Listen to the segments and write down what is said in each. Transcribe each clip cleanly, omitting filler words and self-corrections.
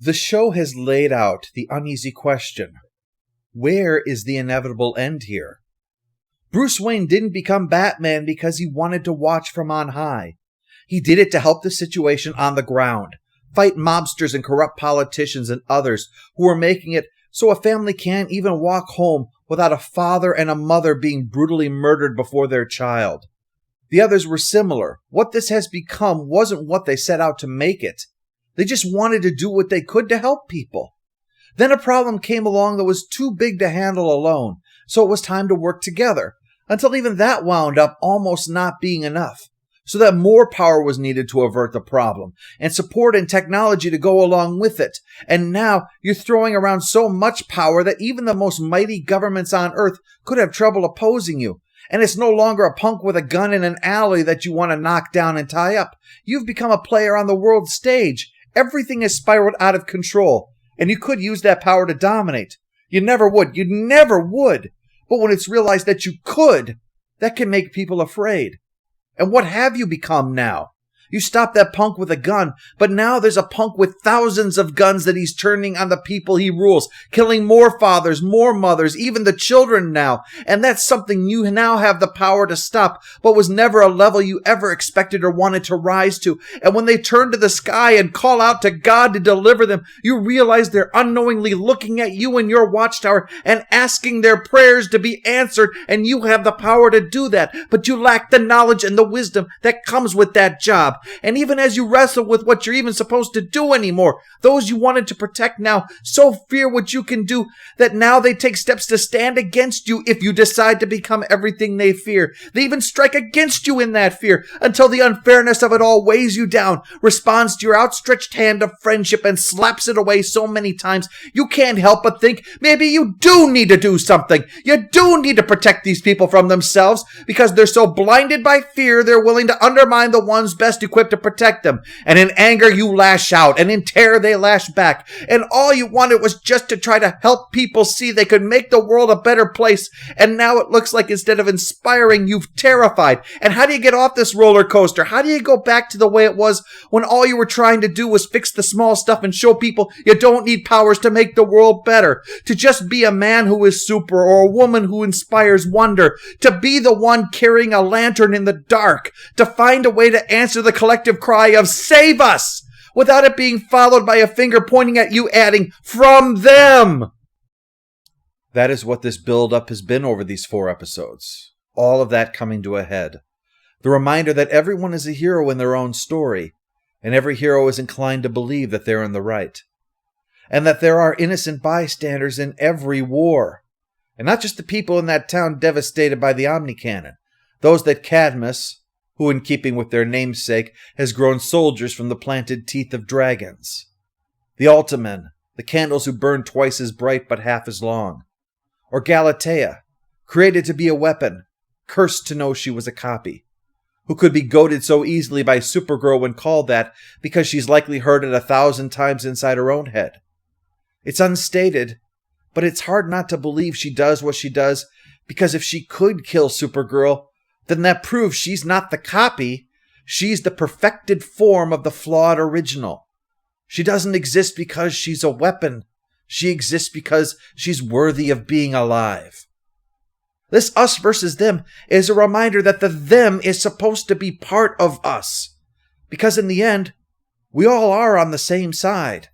The show has laid out the uneasy question: where is the inevitable end here? Bruce Wayne didn't become Batman because he wanted to watch from on high. He did it to help the situation on the ground, fight mobsters and corrupt politicians and others who were making it so a family can't even walk home without a father and a mother being brutally murdered before their child. The others were similar. What this has become wasn't what they set out to make it. They just wanted to do what they could to help people. Then a problem came along that was too big to handle alone, so it was time to work together, until even that wound up almost not being enough, so that more power was needed to avert the problem, and support and technology to go along with it. And now you're throwing around so much power that even the most mighty governments on Earth could have trouble opposing you. And it's no longer a punk with a gun in an alley that you want to knock down and tie up. You've become a player on the world stage. Everything has spiraled out of control, and you could use that power to dominate. You never would. You never would. But when it's realized that you could, that can make people afraid. And what have you become now? You stopped that punk with a gun, but now there's a punk with thousands of guns that he's turning on the people he rules, killing more fathers, more mothers, even the children now. And that's something you now have the power to stop, but was never a level you ever expected or wanted to rise to. And when they turn to the sky and call out to God to deliver them, you realize they're unknowingly looking at you in your watchtower and asking their prayers to be answered, and you have the power to do that, but you lack the knowledge and the wisdom that comes with that job. And even as you wrestle with what you're even supposed to do anymore, those you wanted to protect now so fear what you can do that now they take steps to stand against you if you decide to become everything they fear. They even strike against you in that fear until the unfairness of it all weighs you down, responds to your outstretched hand of friendship and slaps it away so many times you can't help but think maybe you do need to do something. You do need to protect these people from themselves because they're so blinded by fear they're willing to undermine the ones best equipped to protect them. And in anger you lash out, and in terror they lash back. And all you wanted was just to try to help people see they could make the world a better place. And now it looks like instead of inspiring, you've terrified. And how do you get off this roller coaster? How do you go back to the way it was when all you were trying to do was fix the small stuff and show people you don't need powers to make the world better? To just be a man who is super, or a woman who inspires wonder. To be the one carrying a lantern in the dark. To find a way to answer the collective cry of "Save us!" without it being followed by a finger pointing at you adding, "From them!" That is what this build-up has been over these 4 episodes. All of that coming to a head. The reminder that everyone is a hero in their own story, and every hero is inclined to believe that they're in the right. And that there are innocent bystanders in every war. And not just the people in that town devastated by the Omnicannon. Those that Cadmus, who in keeping with their namesake has grown soldiers from the planted teeth of dragons. The Ultimen, the candles who burn twice as bright but half as long. Or Galatea, created to be a weapon, cursed to know she was a copy. Who could be goaded so easily by Supergirl when called that because she's likely heard it 1,000 times inside her own head. It's unstated, but it's hard not to believe she does what she does because if she could kill Supergirl, then that proves she's not the copy, she's the perfected form of the flawed original. She doesn't exist because she's a weapon. She exists because she's worthy of being alive. This us versus them is a reminder that the them is supposed to be part of us. Because in the end, we all are on the same side.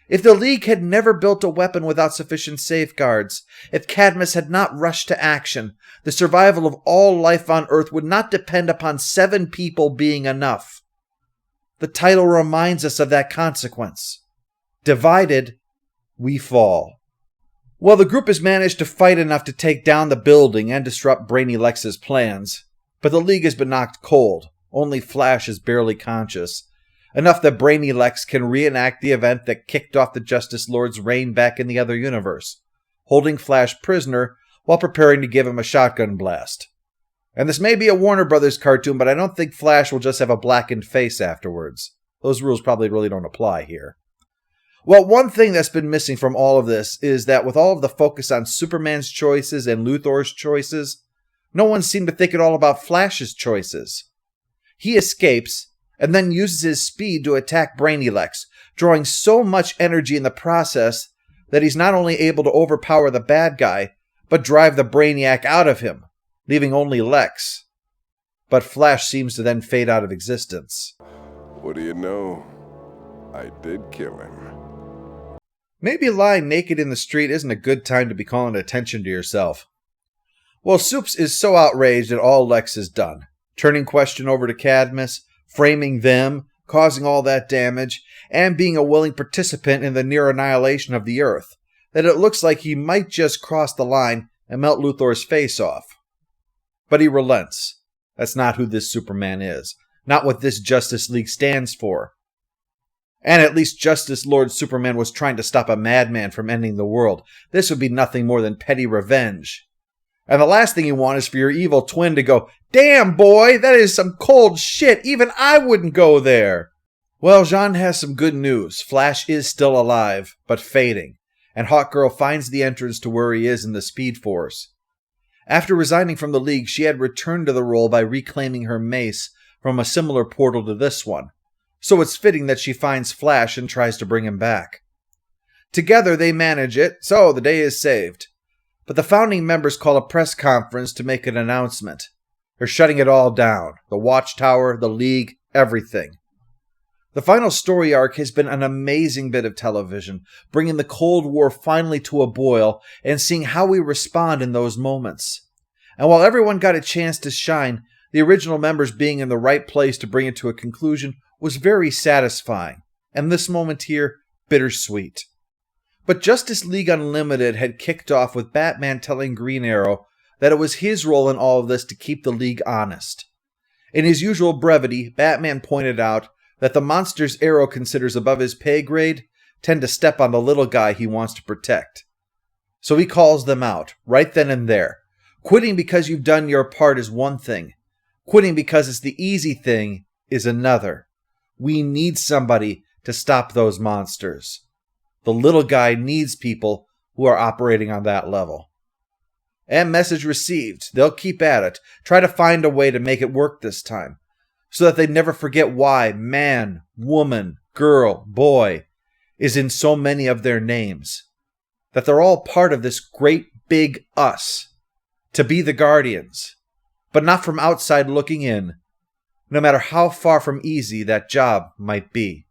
If the League had never built a weapon without sufficient safeguards, if Cadmus had not rushed to action, the survival of all life on Earth would not depend upon 7 people being enough. The title reminds us of that consequence. Divided, we fall. Well, the group has managed to fight enough to take down the building and disrupt Brainy Lex's plans, but the League has been knocked cold. Only Flash is barely conscious. Enough that Brainy Lex can reenact the event that kicked off the Justice Lord's reign back in the other universe, holding Flash prisoner while preparing to give him a shotgun blast. And this may be a Warner Brothers cartoon, but I don't think Flash will just have a blackened face afterwards. Those rules probably really don't apply here. Well, one thing that's been missing from all of this is that with all of the focus on Superman's choices and Luthor's choices, no one seemed to think at all about Flash's choices. He escapes, and then uses his speed to attack Brainy Lex, drawing so much energy in the process that he's not only able to overpower the bad guy, but drive the Brainiac out of him, leaving only Lex. But Flash seems to then fade out of existence. What do you know? I did kill him. Maybe lying naked in the street isn't a good time to be calling attention to yourself. Well, Supes is so outraged at all Lex has done, turning Question over to Cadmus, framing them, causing all that damage, and being a willing participant in the near annihilation of the Earth, that it looks like he might just cross the line and melt Luthor's face off. But he relents. That's not who this Superman is, not what this Justice League stands for. And at least Justice Lord Superman was trying to stop a madman from ending the world. This would be nothing more than petty revenge. And the last thing you want is for your evil twin to go, "Damn, boy, that is some cold shit. Even I wouldn't go there." Well, Jean has some good news. Flash is still alive, but fading, and Hawkgirl finds the entrance to where he is in the Speed Force. After resigning from the League, she had returned to the role by reclaiming her mace from a similar portal to this one, so it's fitting that she finds Flash and tries to bring him back. Together they manage it, so the day is saved. But the founding members call a press conference to make an announcement. They're shutting it all down. The Watchtower, the League, everything. The final story arc has been an amazing bit of television, bringing the Cold War finally to a boil and seeing how we respond in those moments. And while everyone got a chance to shine, the original members being in the right place to bring it to a conclusion was very satisfying, and this moment here, bittersweet. But Justice League Unlimited had kicked off with Batman telling Green Arrow that it was his role in all of this to keep the League honest. In his usual brevity, Batman pointed out that the monsters Arrow considers above his pay grade tend to step on the little guy he wants to protect. So he calls them out, right then and there. Quitting because you've done your part is one thing. Quitting because it's the easy thing is another. We need somebody to stop those monsters. The little guy needs people who are operating on that level. And message received. They'll keep at it. Try to find a way to make it work this time, so that they never forget why man, woman, girl, boy is in so many of their names. That they're all part of this great big us. To be the Guardians. But not from outside looking in, no matter how far from easy that job might be.